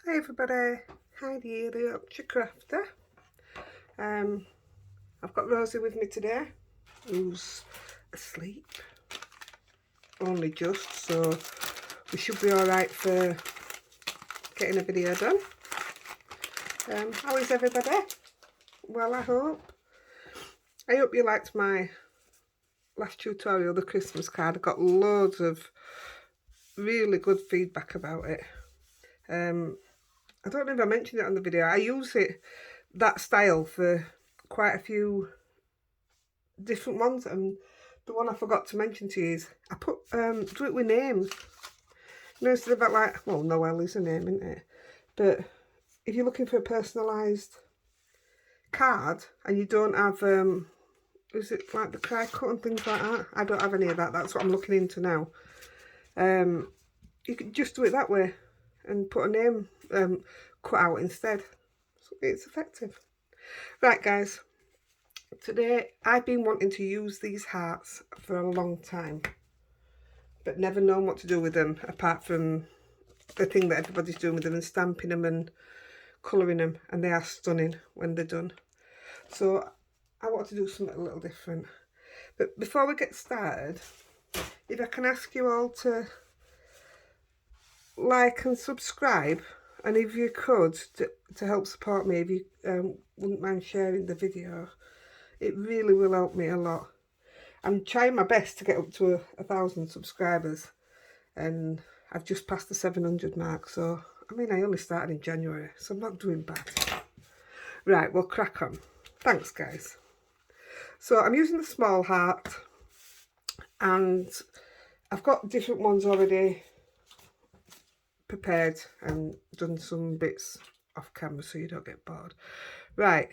Hi everybody, Heidi the Yorkshire crafter. I've got Rosie with me today, who's asleep, only just, so we should be alright for getting a video done. How is everybody? Well, I hope you liked my last tutorial, the Christmas card. I got loads of really good feedback about it. I don't know if I mentioned it on the video. I use that style for quite a few different ones, and the one I forgot to mention to you is I put do it with names. You know, instead of like, well, Noel is a name, isn't it? But if you're looking for a personalised card and you don't have is it like the cry cut and things like that? I don't have any of that. That's what I'm looking into now. You can just do it that way and put a name cut out instead. So it's effective. Right, guys. Today I've been wanting to use these hearts for a long time, but never known what to do with them apart from the thing that everybody's doing with them and stamping them and colouring them, and they are stunning when they're done. So I want to do something a little different. But before we get started, if I can ask you all to like and subscribe, and if you could, to help support me, if you wouldn't mind sharing the video, it really will help me a lot. I'm trying my best to get up to 1,000 subscribers, and I've just passed the 700 mark. So I mean, I only started in January, so I'm not doing bad. Right, we'll crack on. Thanks, guys. So I'm using the small heart, and I've got different ones already prepared and done some bits off camera so you don't get bored. Right,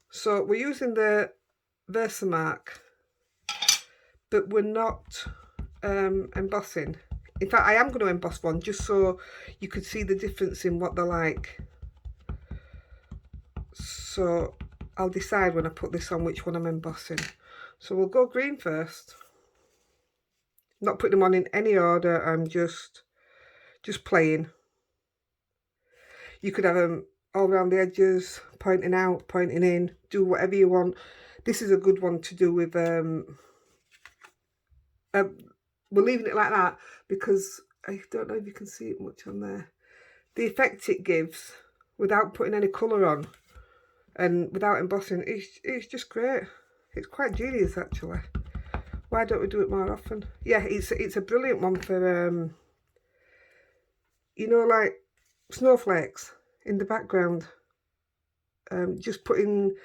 so we're using the Versamark, but we're not embossing. In fact, I am going to emboss one just so you could see the difference in what they're like. So I'll decide when I put this on which one I'm embossing. So we'll go green first. Not putting them on in any order, I'm just playing. You could have them all around the edges, pointing out, pointing in, do whatever you want. This is a good one to do with we're leaving it like that because I don't know if you can see it much on there. The effect it gives without putting any colour on and without embossing, it's just great. It's quite genius, actually. Why don't we do it more often? Yeah, it's a brilliant one for you know, like snowflakes in the background. Just putting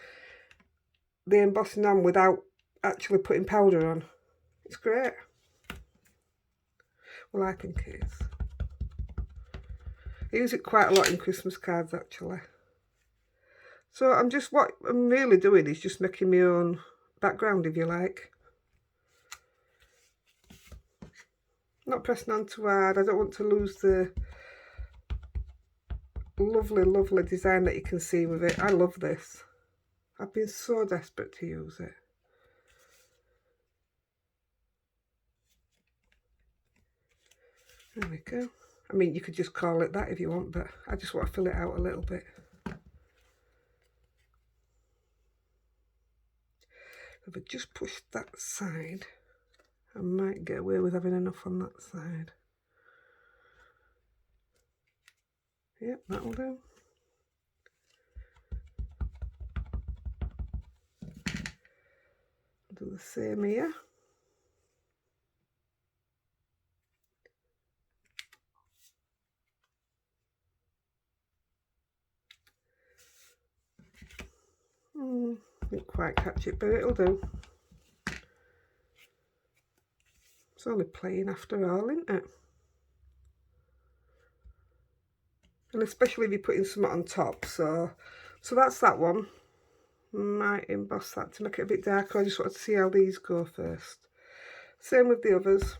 the embossing on without actually putting powder on. It's great. Well, I think it is. I use it quite a lot in Christmas cards, actually. So what I'm really doing is just making my own background, if you like. Not pressing on too hard. I don't want to lose the lovely, lovely design that you can see with it. I love this. I've been so desperate to use it. There we go. I mean, you could just call it that if you want, but I just want to fill it out a little bit. If I just push that side, I might get away with having enough on that side. Yep, that'll do. I'll do the same here. Didn't quite catch it, but it'll do. It's only playing after all, isn't it? And especially if you're putting something on top. So that's that one. Might emboss that to make it a bit darker. I just wanted to see how these go first. Same with the others.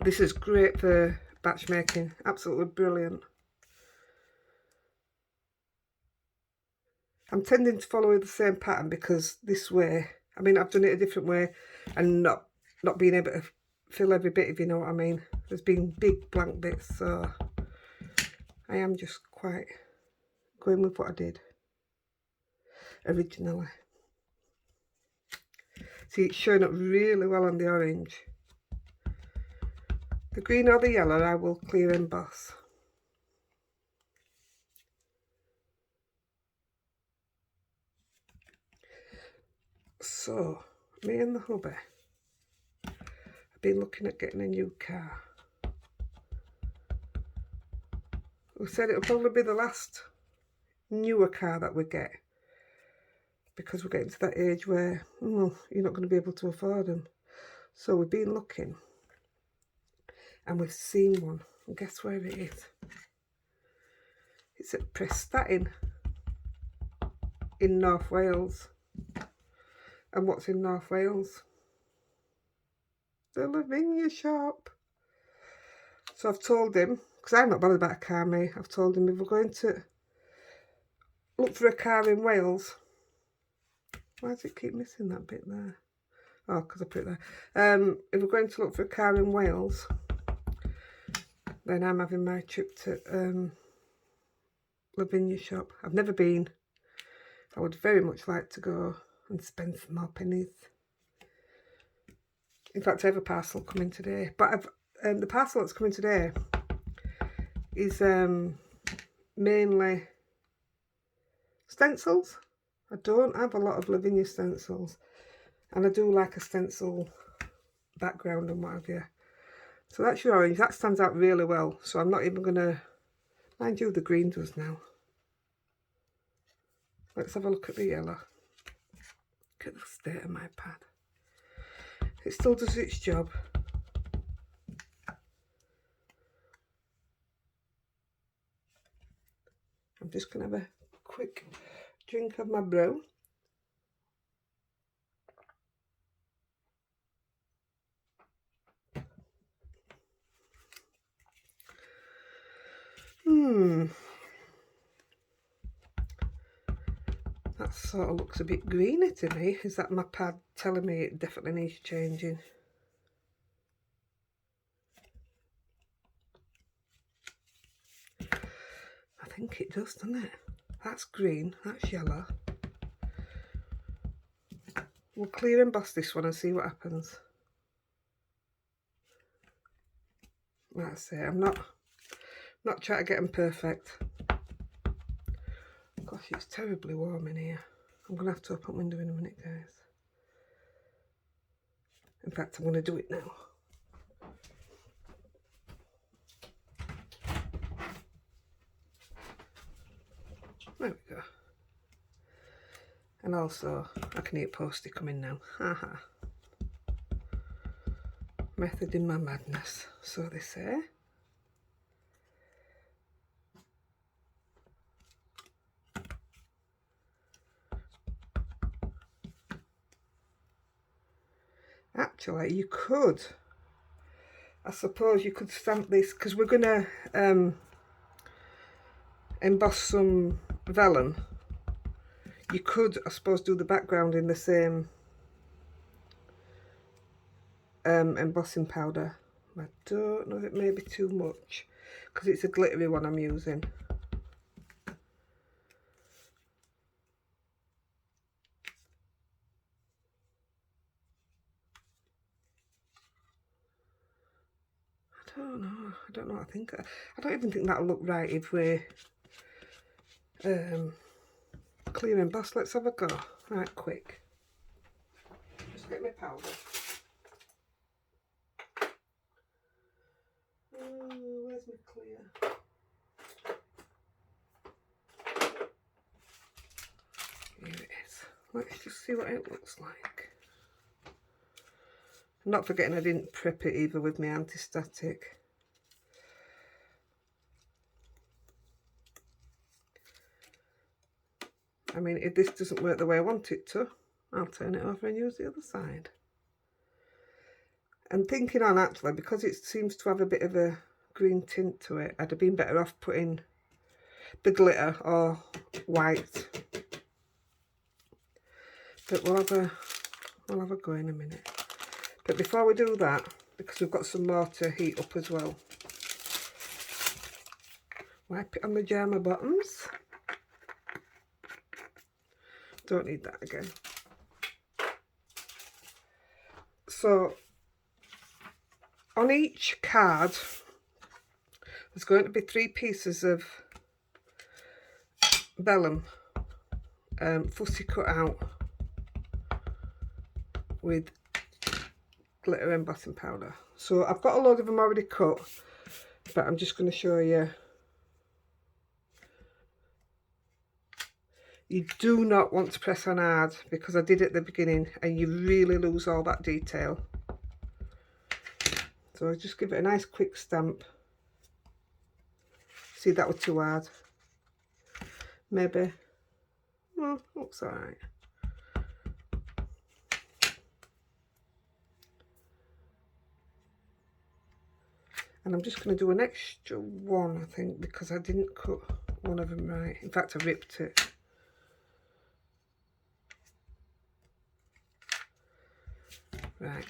This is great for batch making. Absolutely brilliant. I'm tending to follow the same pattern because this way, I mean, I've done it a different way and not being able to fill every bit, if you know what I mean. There's been big blank bits, so I am just quite going with what I did originally. See, it's showing up really well on the orange. The green or the yellow I will clear emboss. So, me and the hubby have been looking at getting a new car. We said it'll probably be the last newer car that we get, because we're getting to that age where you're not going to be able to afford them. So we've been looking and we've seen one, and guess where it is? It's at Prestatyn in North Wales. And what's in North Wales? The Lavinia shop. So I've told him, because I'm not bothered about a car, mate, I've told him if we're going to look for a car in Wales. Why does it keep missing that bit there? Oh, because I put it there. If we're going to look for a car in Wales, then I'm having my trip to Lavinia shop. I've never been. I would very much like to go and spend some more pennies. In fact, I have a parcel coming today. But the parcel that's coming today is mainly stencils. I don't have a lot of Lavinia stencils. And I do like a stencil background and what have you. So that's your orange. That stands out really well. So I'm not even going to... Mind you, the green does now. Let's have a look at the yellow. Look at the state of my pad. It still does its job. I'm just going to have a quick drink of my brew. That sort of looks a bit greeny to me. Is that my pad telling me it definitely needs changing? I think it does, doesn't it? That's green, that's yellow. We'll clear emboss this one and see what happens. Like I say, I'm not trying to get them perfect. Gosh, it's terribly warm in here. I'm going to have to open the window in a minute, guys. In fact, I'm going to do it now. There we go. And also, I can hear Posty coming now. Haha. Method in my madness, so they say. Actually, you could, I suppose you could stamp this, because we're going to emboss some vellum. You could, I suppose, do the background in the same embossing powder. I don't know if it may be too much, because it's a glittery one I'm using. I don't know what I think. I don't even think that'll look right if we clear emboss. Let's have a go. Right, quick. Just get my powder. Where's my clear? Here it is. Let's just see what it looks like. Not forgetting I didn't prep it either with my anti-static. I mean, if this doesn't work the way I want it to, I'll turn it over and use the other side. And thinking on, actually, because it seems to have a bit of a green tint to it, I'd have been better off putting the glitter or white. But we'll have a go in a minute. But before we do that, because we've got some more to heat up as well, Wipe it on the pyjama bottoms. Don't need that again. So on each card there's going to be 3 pieces of vellum, fussy cut out with glitter embossing powder. So I've got a load of them already cut, but I'm just going to show you. You do not want to press on hard, because I did at the beginning and you really lose all that detail. So just give it a nice quick stamp. See, that was too hard. Maybe. Well, looks alright. And I'm just going to do an extra one, I think, because I didn't cut one of them right. In fact, I ripped it. Right.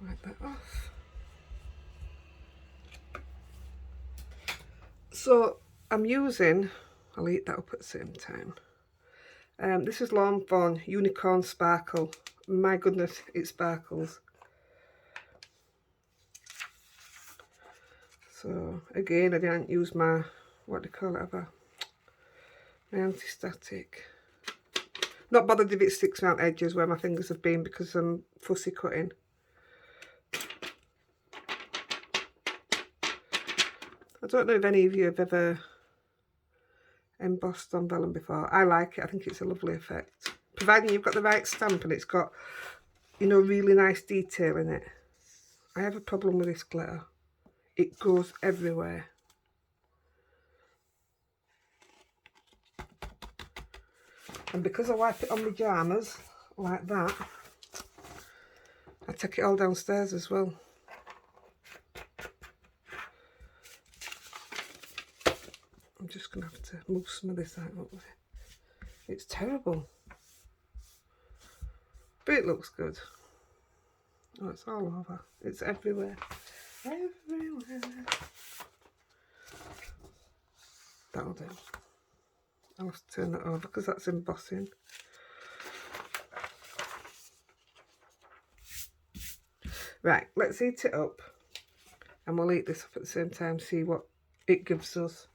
Wipe that off. So I'm using, I'll eat that up at the same time. This is Lawn Fawn Unicorn Sparkle. My goodness, it sparkles. So again, I didn't use my, what do you call it ever? My anti-static. Not bothered if it sticks around edges where my fingers have been, because I'm fussy cutting. I don't know if any of you have ever embossed on vellum before. I like it. I think it's a lovely effect. Providing you've got the right stamp and it's got, you know, really nice detail in it. I have a problem with this glitter. It goes everywhere. And because I wipe it on my pyjamas like that, I take it all downstairs as well. I'm just going to have to move some of this out of the way. It's terrible. But it looks good. Oh, it's all over. It's everywhere. Everywhere. That'll do. I'll have to turn that over because that's embossing. Right, let's heat it up. And we'll heat this up at the same time, see what it gives us.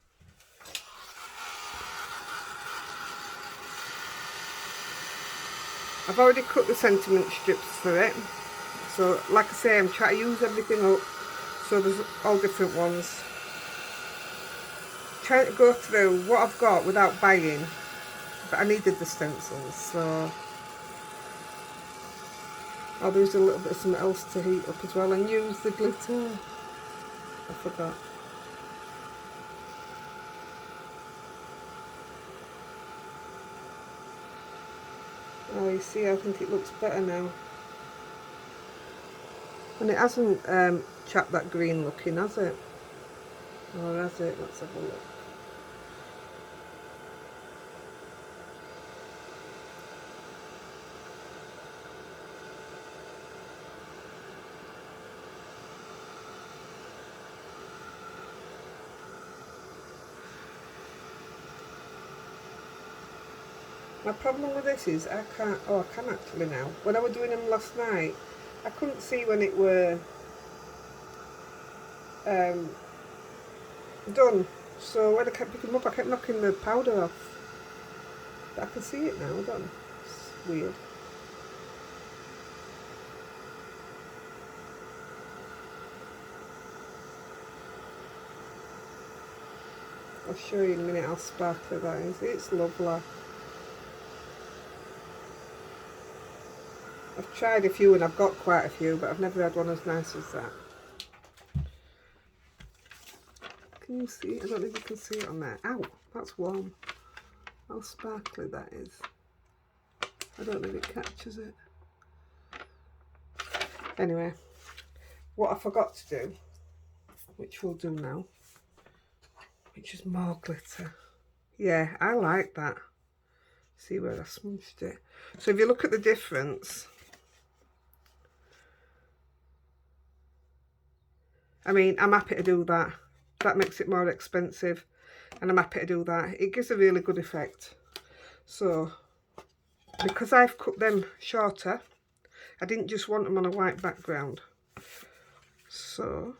I've already cut the sentiment strips for it. So, like I say, I'm trying to use everything up. So there's all different ones. Trying to go through what I've got without buying. But I needed the stencils, so... Oh, there's a little bit of something else to heat up as well. And use the glitter. I forgot. Oh, you see, I think it looks better now. And it hasn't chapped that green looking, has it? Or has it? Let's have a look. My problem with this is I can't, oh I can actually now. When I was doing them last night, I couldn't see when it were done. So when I kept picking them up, I kept knocking the powder off. But I can see it now, don't I? It's weird. I'll show you in a minute how sparkly that is. It's lovely. I've tried a few and I've got quite a few, but I've never had one as nice as that. Can you see it? I don't know if you can see it on there. Ow, that's warm. How sparkly that is. I don't know if it catches it. Anyway, what I forgot to do, which we'll do now, which is more glitter. Yeah, I like that. See where I smudged it. So if you look at the difference, I mean, I'm happy to do that. That makes it more expensive, and I'm happy to do that. It gives a really good effect. So, because I've cut them shorter, I didn't just want them on a white background. So,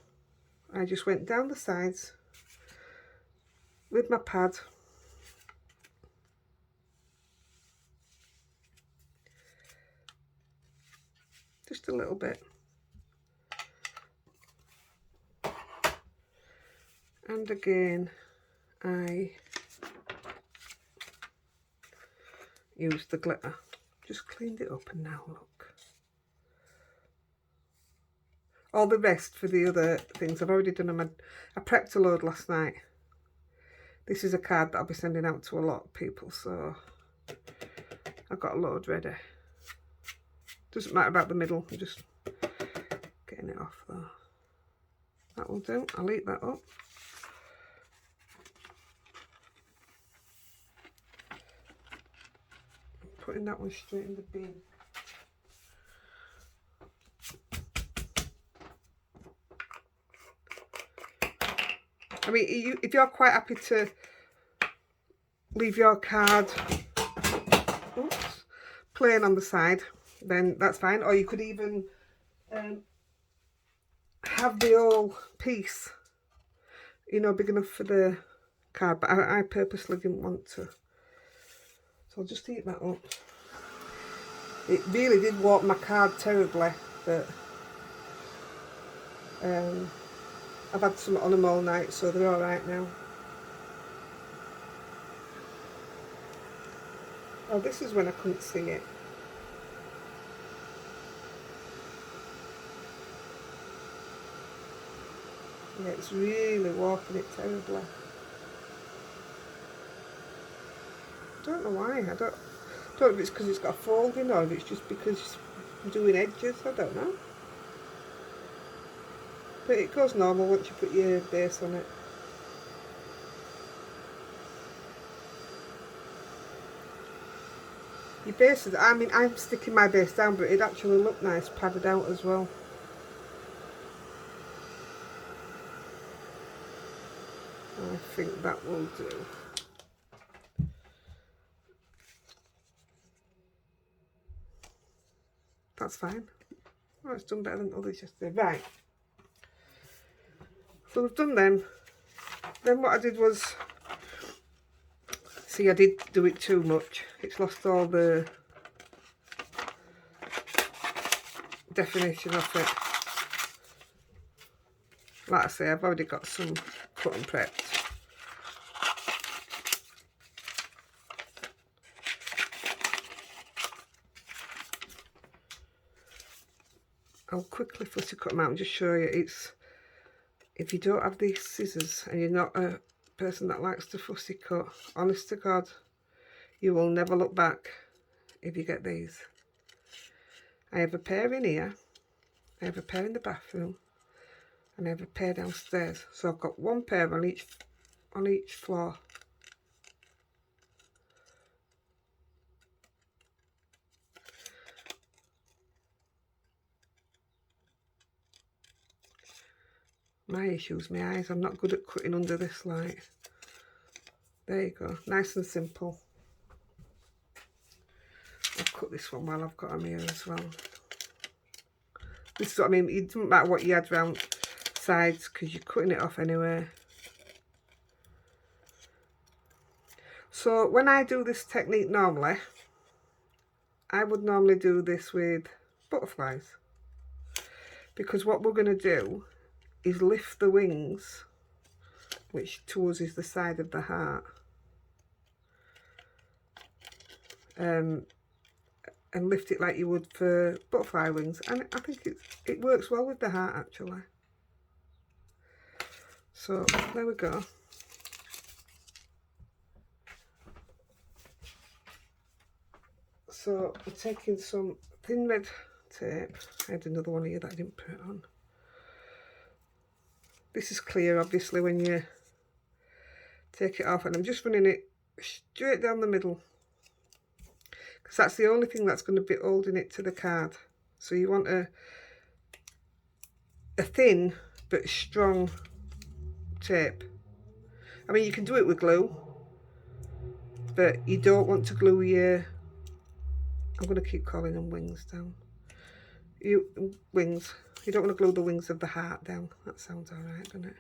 I just went down the sides with my pad. Just a little bit. And again, I used the glitter. Just cleaned it up, and now look. All the rest for the other things, I've already done them. I prepped a load last night. This is a card that I'll be sending out to a lot of people, so I've got a load ready. Doesn't matter about the middle, I'm just getting it off there. That will do. I'll eat that up. Putting that one straight in the bin. I mean, if you're quite happy to leave your card plain on the side, then that's fine. Or you could even have the whole piece, you know, big enough for the card. But I purposely didn't want to. So I'll just eat that up. It really did warp my card terribly, but I've had some on them all night, so they're alright now. Oh, this is when I couldn't see it. Yeah, it's really warping it terribly. I don't know why. I don't know if it's because it's got a folding or if it's just because I'm doing edges. I don't know. But it goes normal once you put your base on it. Your base is, I mean, I'm sticking my base down, but it actually looked nice padded out as well. I think that will do. That's fine. Oh, it's done better than others yesterday. Right. So we've done them. Then what I did was, see, I did do it too much. It's lost all the definition of it. Like I say, I've already got some cut and prepped. I'll quickly fussy cut them out and just show you. It's, if you don't have these scissors and you're not a person that likes to fussy cut, honest to God, you will never look back if you get these. I have a pair in here, I have a pair in the bathroom, and I have a pair downstairs. So I've got one pair on each floor. My issue's my eyes. I'm not good at cutting under this light. There you go, nice and simple. I'll cut this one while I've got them here as well. This is what I mean, it doesn't matter what you add round sides because you're cutting it off anyway. So when I do this technique normally, I would normally do this with butterflies. Because what we're going to do is lift the wings, which to us is the side of the heart, and lift it like you would for butterfly wings, and I think it works well with the heart actually. So there we go. So we're taking some thin red tape. I had another one here that I didn't put on. This is clear obviously when you take it off, and I'm just running it straight down the middle because that's the only thing that's going to be holding it to the card. So you want a thin but strong tape. I mean, you can do it with glue, but you don't want to glue your, I'm going to keep calling them wings down. Wings. You don't want to glue the wings of the heart down. That sounds alright, doesn't it?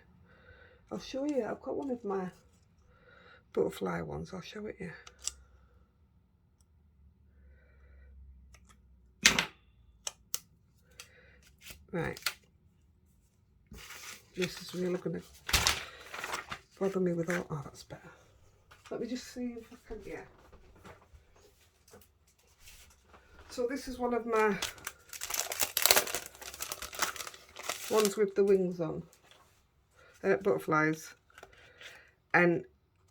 I'll show you. I've got one of my butterfly ones. I'll show it you. Right. This is really going to bother me with all... Oh, that's better. Let me just see if I can... Yeah. So this is one of my ones with the wings on. Butterflies. And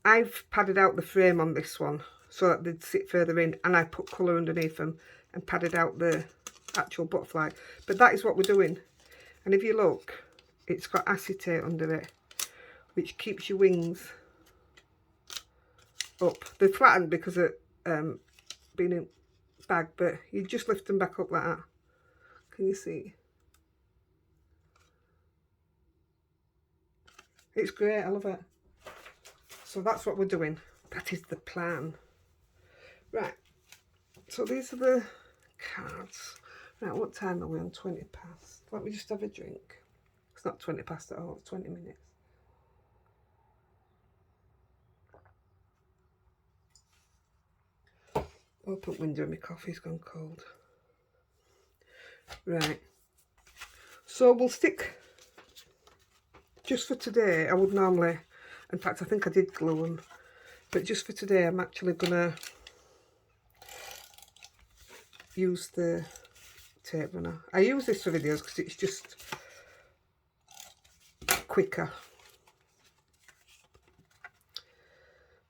I've padded out the frame on this one so that they'd sit further in, and I put colour underneath them and padded out the actual butterfly. But that is what we're doing. And if you look, it's got acetate under it, which keeps your wings up. They're flattened because of being in bag, but you just lift them back up like that. Can you see? It's great, I love it. So that's what we're doing. That is the plan. Right, so these are the cards. Right, what time are we on? 20 past. Let me just have a drink. It's not 20 past at all, it's 20 minutes. Open window, my coffee's gone cold. Right, so we'll stick, just for today, I would normally, in fact I think I did glue them, but just for today I'm actually gonna use the tape runner. I use this for videos because it's just quicker.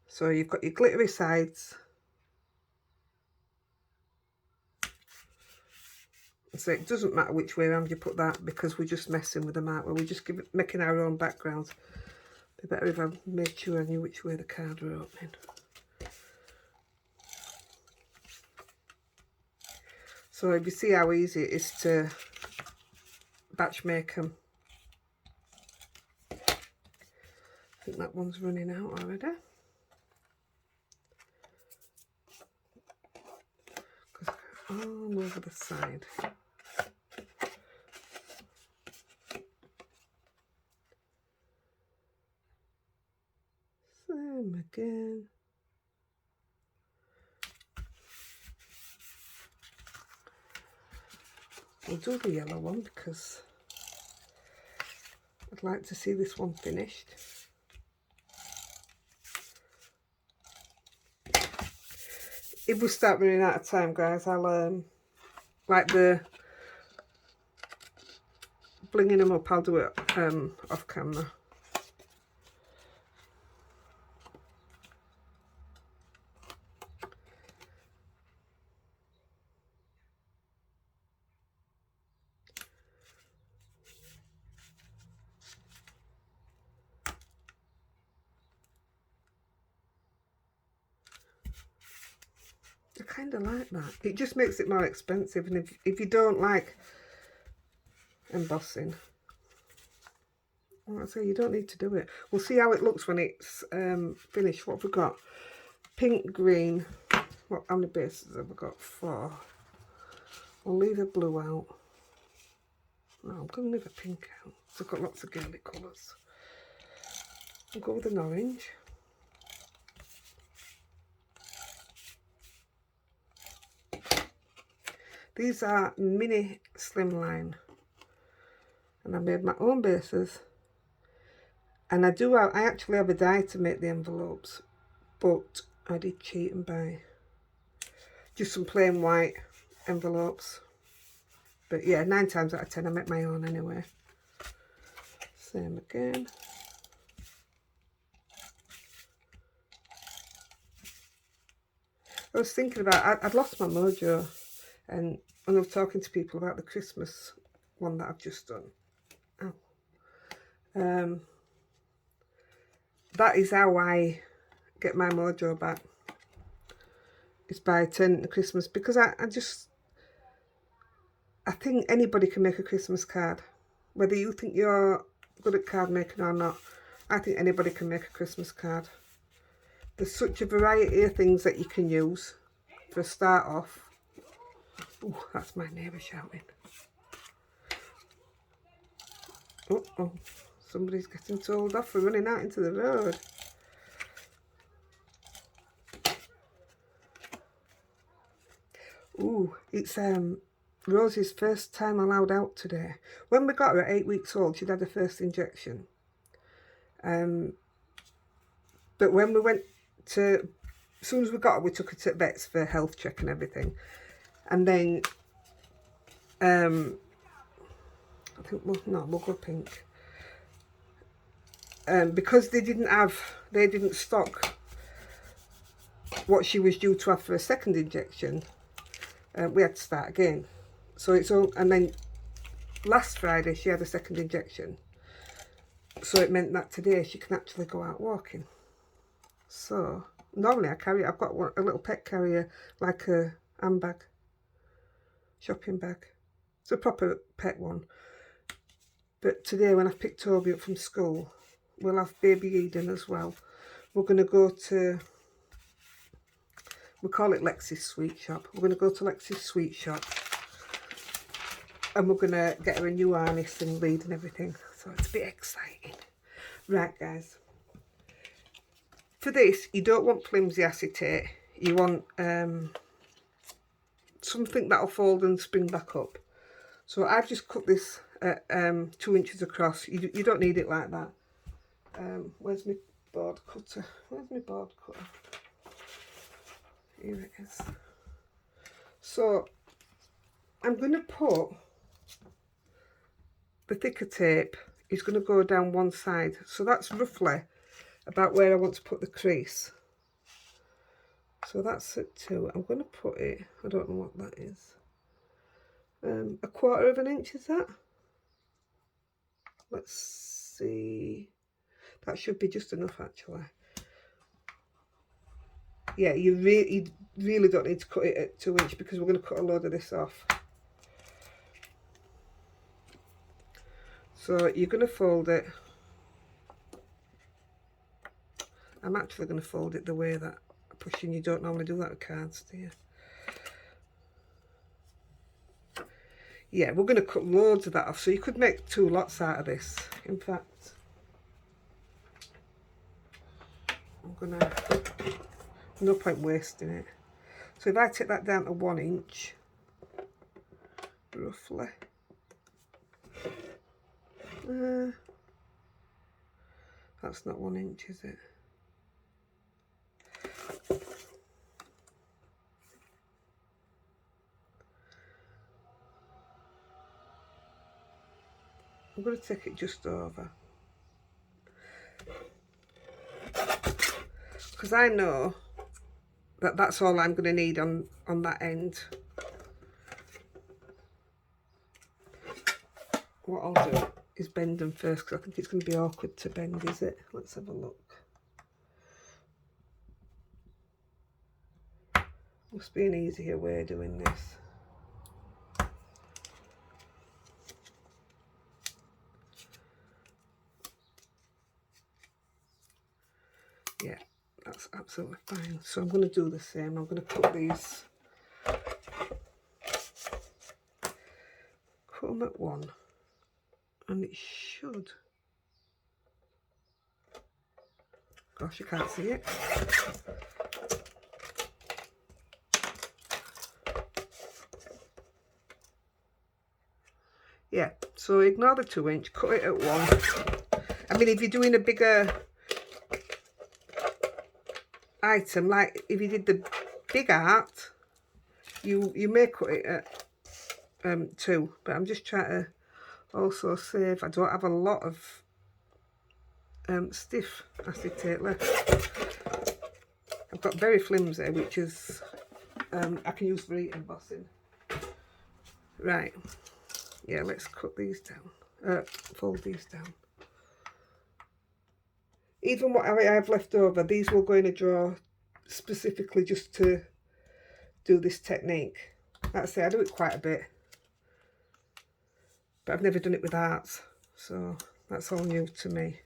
So you've got your glittery sides. So it doesn't matter which way around you put that, because we're just messing with them, aren't we? We're just making our own backgrounds. It'd be better if I made sure I knew which way the card were opening. So if you see how easy it is to batch make them. I think that one's running out already. All over the side. Same again. We'll do the yellow one because I'd like to see this one finished. If we start running out of time, guys, I'll like the blinging them up, I'll do it off camera. I kind of like that. It just makes it more expensive, and if you don't like embossing, well, I say you don't need to do it. We'll see how it looks when it's finished. What have we got? Pink, green. What, how many bases have we got? 4. We'll leave a blue out. No, I'm going to leave a pink out. So I've got lots of girly colours. I'll go with an orange. These are mini slimline, and I made my own bases. And I actually have a die to make the envelopes, but I did cheat and buy just some plain white envelopes. But yeah, 9 times out of 10 I make my own anyway. Same again. I was thinking about, I'd lost my mojo, and I was talking to people about the Christmas one that I've just done. Oh. That is how I get my mojo back. It's by turning to Christmas, because I think anybody can make a Christmas card. Whether you think you're good at card making or not, I think anybody can make a Christmas card. There's such a variety of things that you can use for a start off. Oh, that's my neighbour shouting. Oh, somebody's getting told off for running out into the road. Ooh, it's Rosie's first time allowed out today. When we got her at 8 weeks old, she'd had her first injection. But when we went to, as soon as we got her, we took her to vets for health check and everything. And then, I think, well, no, we'll go pink. Because they didn't stock what she was due to have for a second injection, we had to start again. So it's all, and then last Friday she had a second injection. So it meant that today she can actually go out walking. So normally I've got a little pet carrier, like a handbag, shopping bag. It's a proper pet one. But today when I've picked Toby up from school, we'll have baby Eden as well. We're going to go to, we call it Lexi's Sweet Shop. We're going to go to Lexi's Sweet Shop. And we're going to get her a new harness and lead and everything. So it's a bit exciting. Right, guys. For this, you don't want flimsy acetate. You want something that'll fold and spring back up. So I've just cut this at 2 inches across. You don't need it like that. Where's my board cutter? Where's my board cutter? Here it is. So I'm going to put the thicker tape is going to go down one side. So that's roughly about where I want to put the crease. So that's at 2. I'm going to put it, I don't know what that is. 1/4 of an inch, is that? Let's see. That should be just enough, actually. Yeah, you really don't need to cut it at 2 inch because we're going to cut a load of this off. So you're going to fold it. I'm actually going to fold it the way that I'm pushing. You don't normally do that with cards, do you? Yeah, we're going to cut loads of that off. So you could make 2 lots out of this. In fact, I'm going to, no point wasting it. So if I take that down to 1 inch, roughly. That's not 1 inch, is it? I'm going to take it just over. Because I know that that's all I'm going to need on that end. What I'll do is bend them first, because I think it's going to be awkward to bend, is it? Let's have a look. Must be an easier way of doing this. Yeah, that's absolutely fine. So I'm going to do the same. I'm going to cut these, cut them at 1, and it should, gosh, you can't see it. Yeah, so ignore the 2 inch, cut it at 1. I mean, if you're doing a bigger item, like if you did the big art, you may cut it at 2, but I'm just trying to also save. I don't have a lot of stiff acetate left. I've got very flimsy, which is I can use for embossing. Right, yeah, let's cut these down, fold these down. Even what I have left over, these will go in a drawer specifically just to do this technique. Like I say, I do it quite a bit, but I've never done it with arts, so That's all new to me.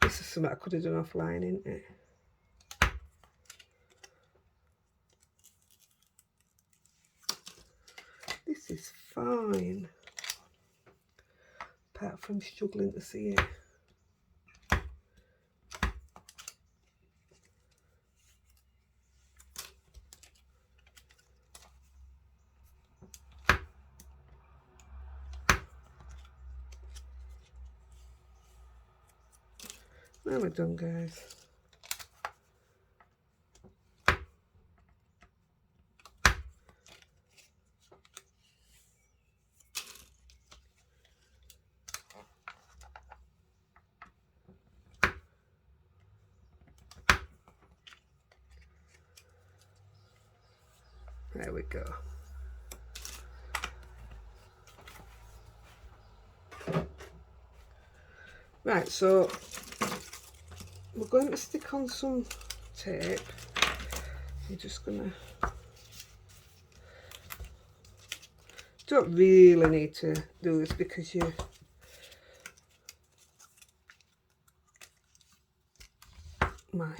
This is something I could have done offline, isn't it? This is fine, apart from struggling to see it. Now we're done, guys. There we go. Right, so we're going to stick on some tape. I'm just gonna, don't really need to do this because you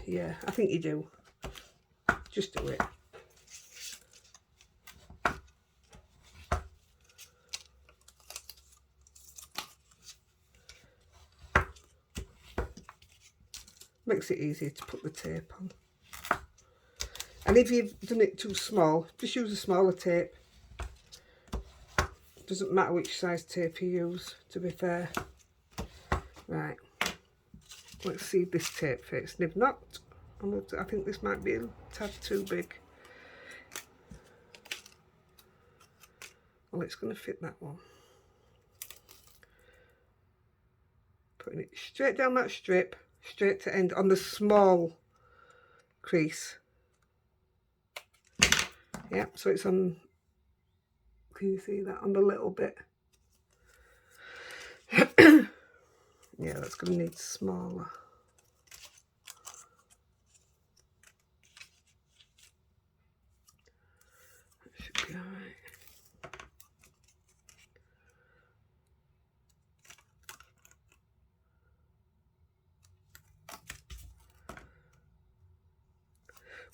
yeah, I think you do. Just do it. Makes it easier to put the tape on. And if you've done it too small, just use a smaller tape. Doesn't matter which size tape you use, to be fair. Right, let's see if this tape fits. And if not, I think this might be a tad too big. Well, it's going to fit that one. Putting it straight down that strip, straight to end on the small crease. Yep, so it's on, can you see that on the little bit? Yeah, that's going to need smaller. That should be alright.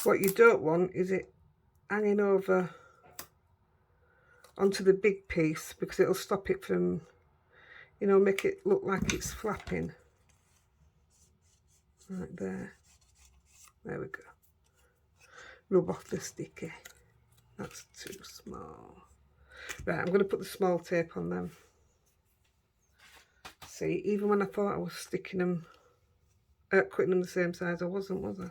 What you don't want is it hanging over onto the big piece, because it'll stop it from, you know, make it look like it's flapping. Right there. There we go. Rub off the sticky. That's too small. Right, I'm going to put the small tape on them. See, even when I thought I was sticking them, cutting them the same size, I wasn't, was I?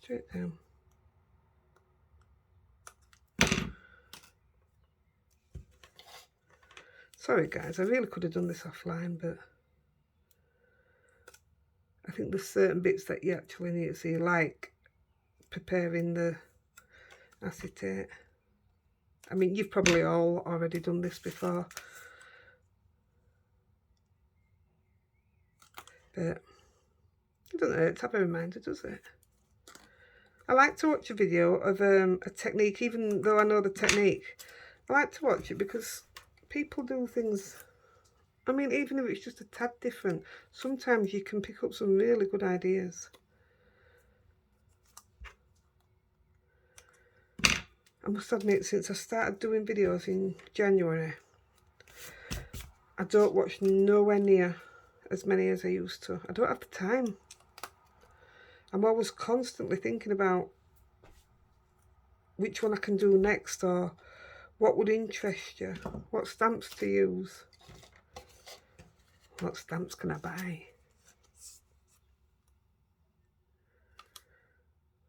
Straight down. Sorry guys, I really could have done this offline, but I think there's certain bits that you actually need to see, like preparing the acetate. I mean, you've probably all already done this before, but it doesn't hurt to have a reminder, does it? I like to watch a video of a technique, even though I know the technique. I like to watch it because people do things, I mean, even if it's just a tad different, sometimes you can pick up some really good ideas. I must admit, since I started doing videos in January, I don't watch nowhere near as many as I used to. I don't have the time. I'm always constantly thinking about which one I can do next, or what would interest you, what stamps to use, what stamps can I buy.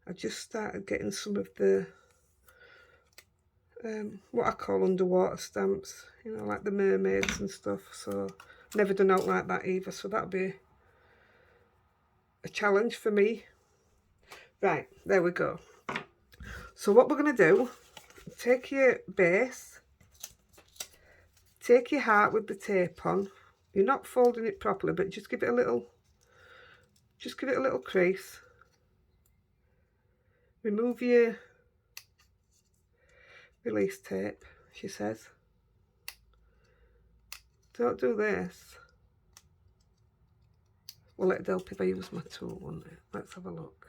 I just started getting some of the what I call underwater stamps, you know, like the mermaids and stuff. So never done out like that either, so that'll be a challenge for me. Right, there we go. So what we're going to do, take your base, take your heart with the tape on, You're not folding it properly, but just give it a little crease. Remove your release tape, she says. Don't do this. Well, it'd help if I use my tool, wouldn't it? Let's have a look.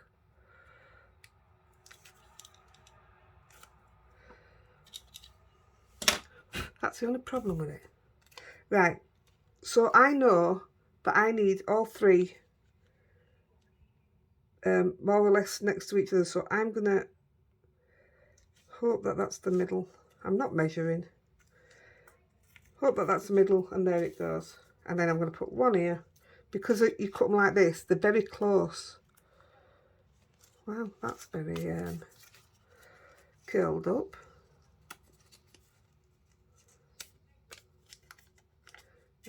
That's the only problem with it. Right, so I know that I need all three more or less next to each other, so I'm gonna hope that that's the middle. I'm not measuring. Hope that that's the middle, and there it goes. And then I'm going to put one here. Because you cut them like this, they're very close. Wow, that's very curled up.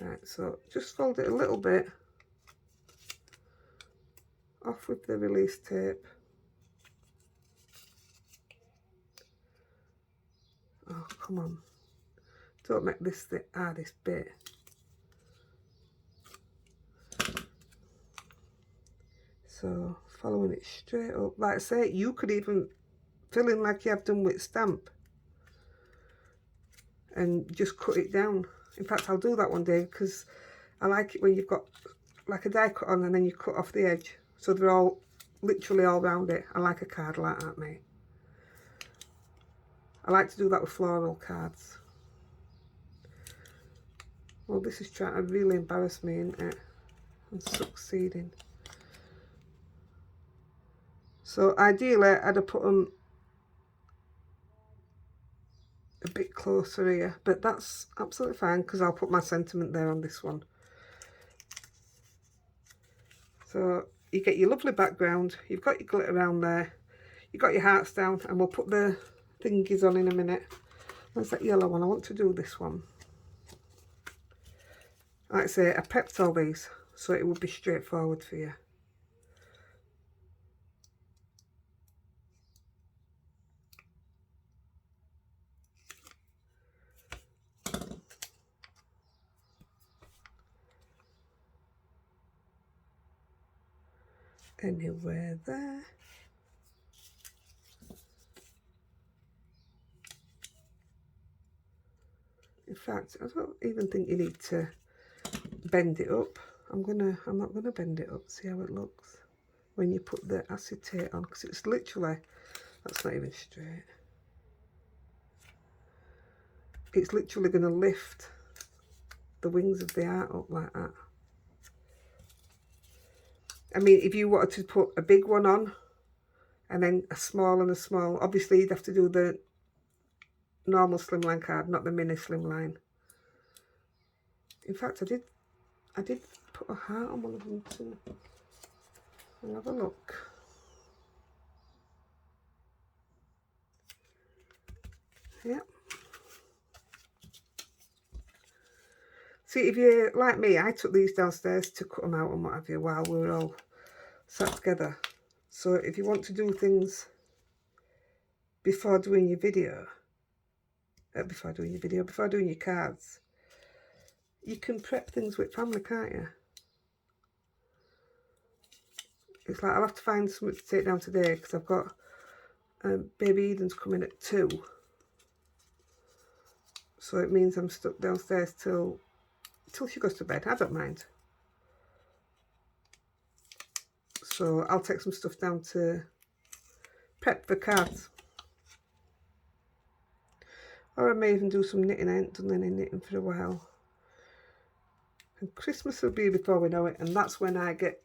Right, so just fold it a little bit off with the release tape. Oh, come on. Don't make this the hardest bit. So, following it straight up. Like I say, you could even fill in like you have done with stamp. And just cut it down. In fact, I'll do that one day because I like it when you've got like a die cut on and then you cut off the edge. So they're all, literally all round it. I like a card like that, mate. I like to do that with floral cards. Well, this is trying to really embarrass me, isn't it? I'm succeeding. So ideally, I'd have put them a bit closer here, but that's absolutely fine because I'll put my sentiment there on this one. So you get your lovely background, you've got your glitter around there, you've got your hearts down, and we'll put the thingies on in a minute. There's that yellow one. I want to do this one. Like I say, I prepped all these so it would be straightforward for you. Anywhere there. In fact, I don't even think you need to bend it up. I'm not gonna bend it up. See how it looks when you put the acetate on, because it's literally, that's not even straight. It's literally gonna lift the wings of the art up like that. I mean, if you wanted to put a big one on and then a small and a small, obviously you'd have to do the normal slimline card, not the mini slimline. In fact, I did put a heart on one of them too. I'll have a look. Yeah. See, if you're like me, I took these downstairs to cut them out and what have you while we were all sat together. So if you want to do things before doing your video, before doing your cards, you can prep things with family, can't you? It's like I'll have to find something to take down today because I've got baby Eden's coming at 2. So it means I'm stuck downstairs till she goes to bed. I don't mind. So I'll take some stuff down to prep for cards. Or I may even do some knitting. I ain't done any knitting for a while. And Christmas will be before we know it, and that's when I get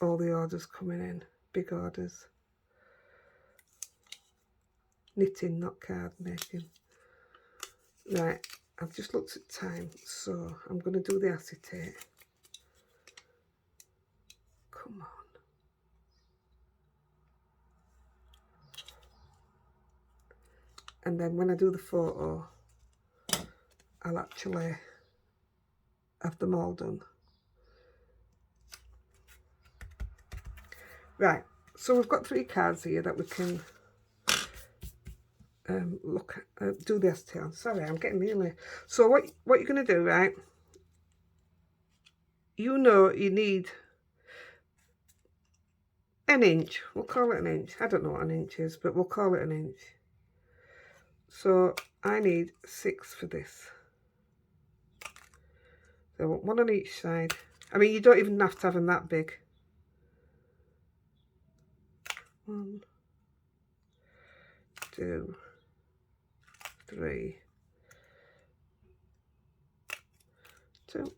all the orders coming in. Big orders. Knitting, not card making. Right, I've just looked at time, so I'm going to do the acetate. Come on. And then when I do the photo, I'll actually have them all done. Right, so we've got 3 cards here that we can look at, do the acetate on. Sorry, I'm getting really. So what you're going to do, right? you know you need an inch. We'll call it an inch. I don't know what an inch is, but we'll call it an inch. So I need 6 for this. So one on each side. I mean, you don't even have to have them that big. 1, 2, 3, 2.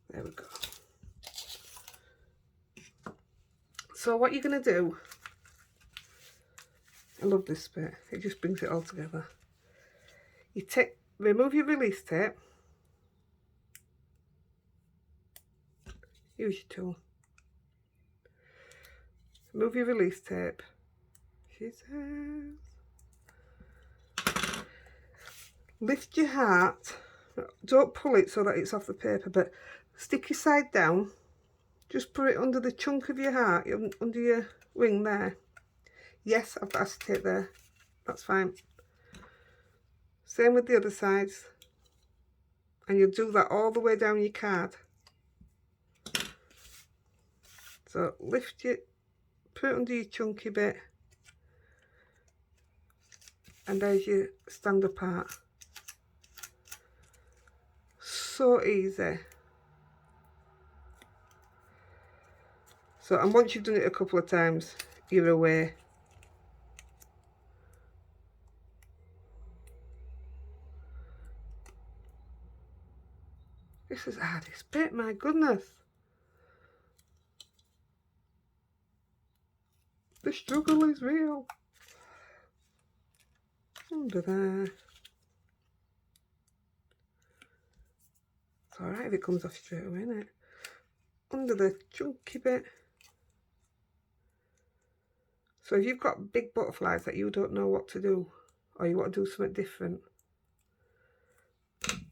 There we go. So what you're going to do, I love this bit, it just brings it all together. You remove your release tape, use your tool, remove your release tape, she says, lift your heart, don't pull it so that it's off the paper, but stick your side down, just put it under the chunk of your heart, under your wing there. Yes, I've got acetate there, that's fine. Same with the other sides, and you'll do that all the way down your card. So lift it, put it under your chunky bit, and there's your stand-up part. So easy. So, and once you've done it a couple of times, you're away. This is the hardest bit, my goodness. The struggle is real. Under there. It's alright if it comes off straight away, isn't it? Under the chunky bit. So if you've got big butterflies that you don't know what to do, or you want to do something different,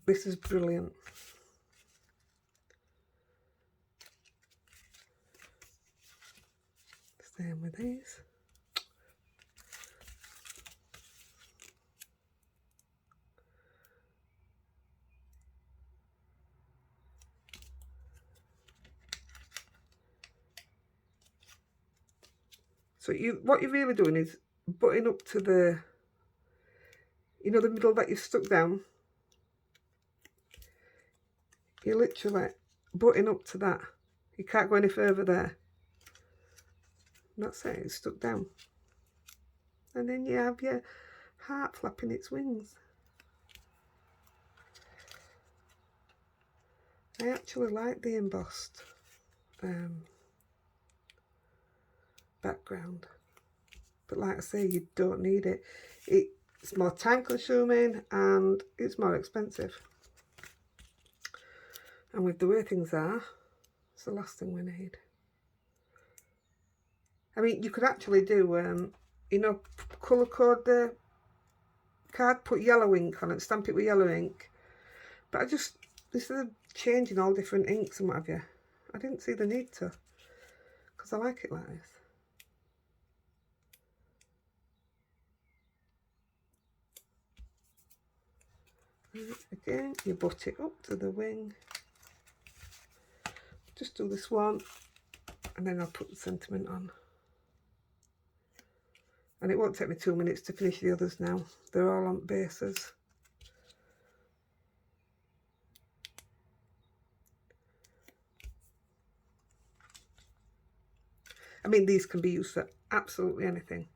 this is brilliant. Same with these. So what you're really doing is butting up to the, you know, the middle that you've stuck down. You're literally butting up to that. You can't go any further there. And that's it, it's stuck down. And then you have your heart flapping its wings. I actually like the embossed background, but like I say, you don't need it. It's more time consuming and it's more expensive, and with the way things are, it's the last thing we need. I mean, you could actually do you know, colour code the card, put yellow ink on it, stamp it with yellow ink, but I just, instead of changing all different inks and what have you, I didn't see the need to, because I like it like this. Again, you butt it up to the wing. Just do this one, and then I'll put the sentiment on. And it won't take me 2 minutes to finish the others now. They're all on bases. I mean, these can be used for absolutely anything.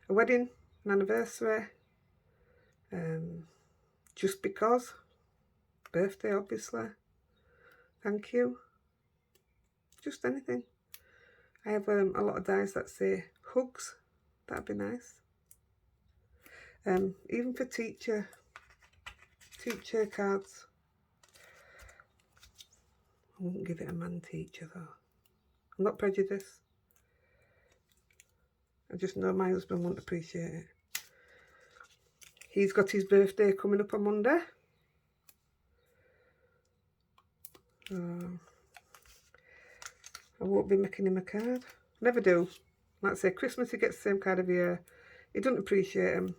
A wedding, an anniversary, just because, birthday obviously, thank you, just anything. I have a lot of dies that say hugs, that'd be nice. Even for teacher cards. I wouldn't give it a man teacher though. I'm not prejudiced. I just know my husband won't appreciate it. He's got his birthday coming up on Monday. So I won't be making him a card. Never do. Like I say, Christmas he gets the same card every year. He doesn't appreciate them.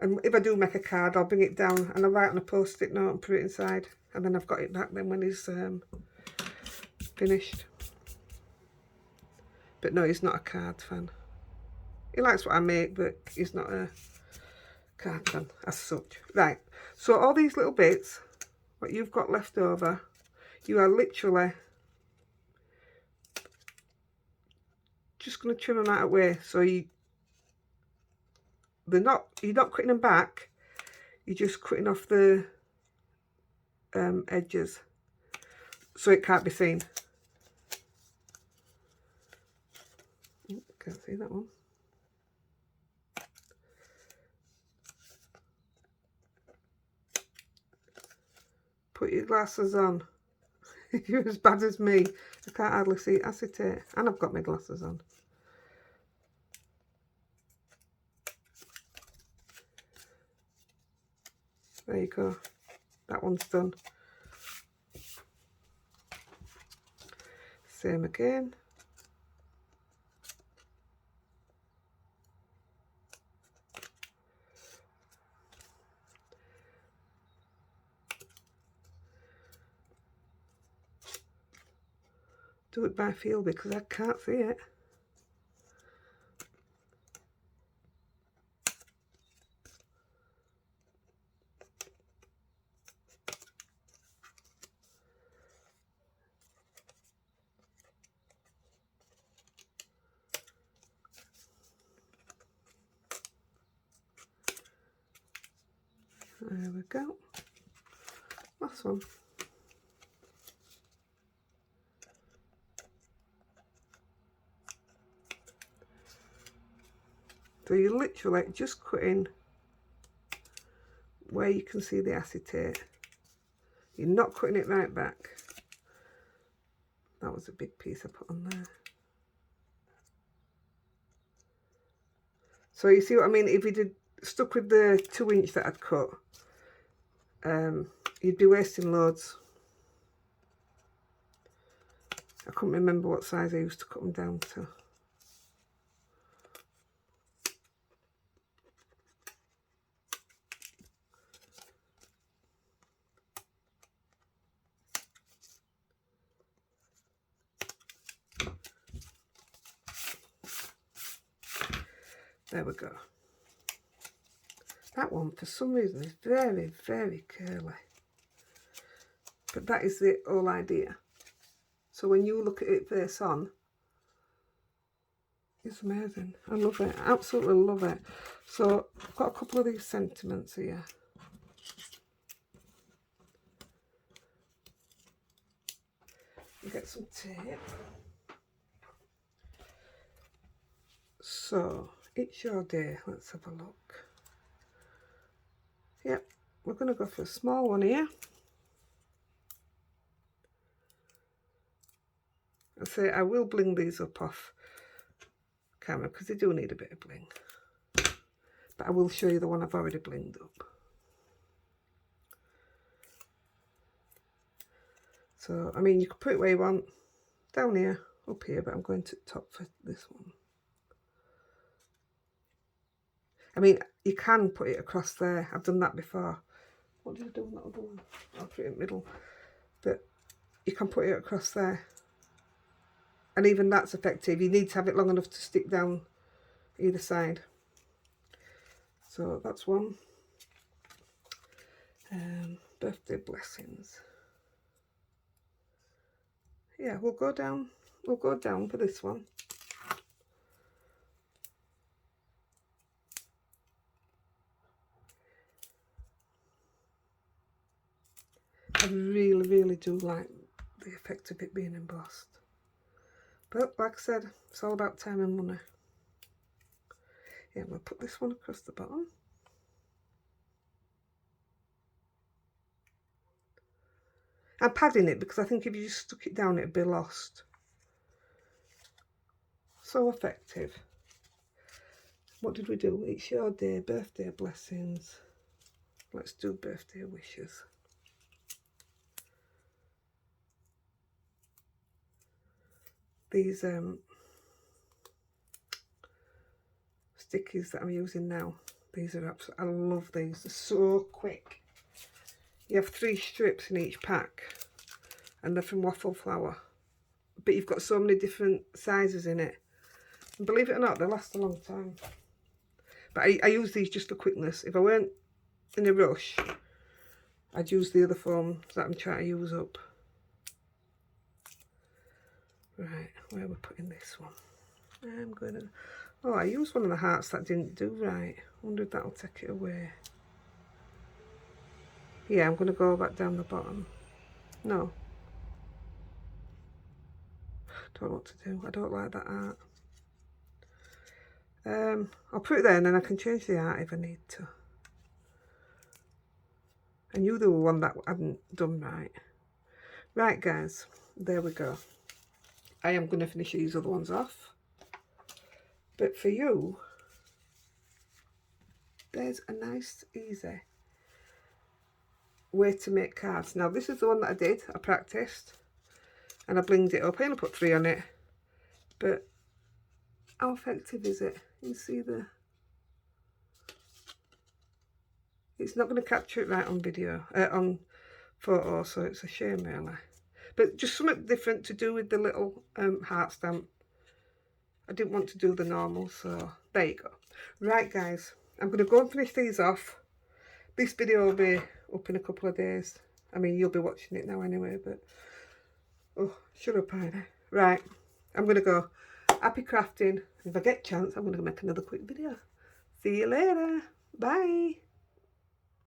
And if I do make a card, I'll bring it down and I'll write on a post-it note and put it inside. And then I've got it back then when he's finished. But no, he's not a card fan. He likes what I make, but he's not a card fan as such. Right, so all these little bits, what you've got left over, you are literally just going to trim them out of the way. So you're not cutting them back, you're just cutting off the edges so it can't be seen. Can't see that one. Put your glasses on. You're as bad as me. I can't hardly see acetate, and I've got my glasses on. There you go. That one's done. Same again. Do it by feel because I can't see it. There we go. Last one. So you're literally just cutting where you can see the acetate. You're not cutting it right back. That was a big piece I put on there. So you see what I mean? If you did stuck with the 2-inch that I'd cut, you'd be wasting loads. I couldn't remember what size I used to cut them down to. There we go. That one, for some reason, is very, very curly. But that is the whole idea. So when you look at it face on, it's amazing. I love it. I absolutely love it. So I've got a couple of these sentiments here. Get some tape. So it's your day. Let's have a look. Yep, we're going to go for a small one here. I say I will bling these up off camera because they do need a bit of bling. But I will show you the one I've already blinged up. So, I mean, you can put it where you want. Down here, up here, but I'm going to the top for this one. I mean, you can put it across there. I've done that before. What did I do on that other one? I'll put it in the middle. But you can put it across there. And even that's effective. You need to have it long enough to stick down either side. So that's one. Birthday blessings. Yeah, we'll go down for this one. I really, really do like the effect of it being embossed. But like I said, it's all about time and money. Yeah, we'll put this one across the bottom. I'm padding it because I think if you just stuck it down, it'd be lost. So effective. What did we do? It's your day, birthday blessings. Let's do birthday wishes. These stickies that I'm using now, these are absolutely, I love these, they're so quick. You have 3 strips in each pack and they're from waffle flour, but you've got so many different sizes in it, and believe it or not, they last a long time. But I use these just for quickness. If I weren't in a rush, I'd use the other foam that I'm trying to use up. Right, where are we putting this one? I'm going to... Oh, I used one of the hearts that didn't do right. I wonder if that'll take it away. Yeah, I'm going to go back down the bottom. No. Don't know what to do. I don't like that art. I'll put it there and then I can change the art if I need to. I knew there was one that hadn't done right. Right, guys, there we go. I am going to finish these other ones off. But for you, there's a nice, easy way to make cards. Now, this is the one that I did. I practiced and I blinged it up. I only put 3 on it. But how effective is it? You see the... It's not going to capture it right on video, on photo, so it's a shame really. But just something different to do with the little heart stamp. I didn't want to do the normal, so there you go. Right, guys, I'm going to go and finish these off. This video will be up in a couple of days. I mean, you'll be watching it now anyway, but... Oh, shut up, Heidi. Right, I'm going to go. Happy crafting. If I get a chance, I'm going to make another quick video. See you later. Bye.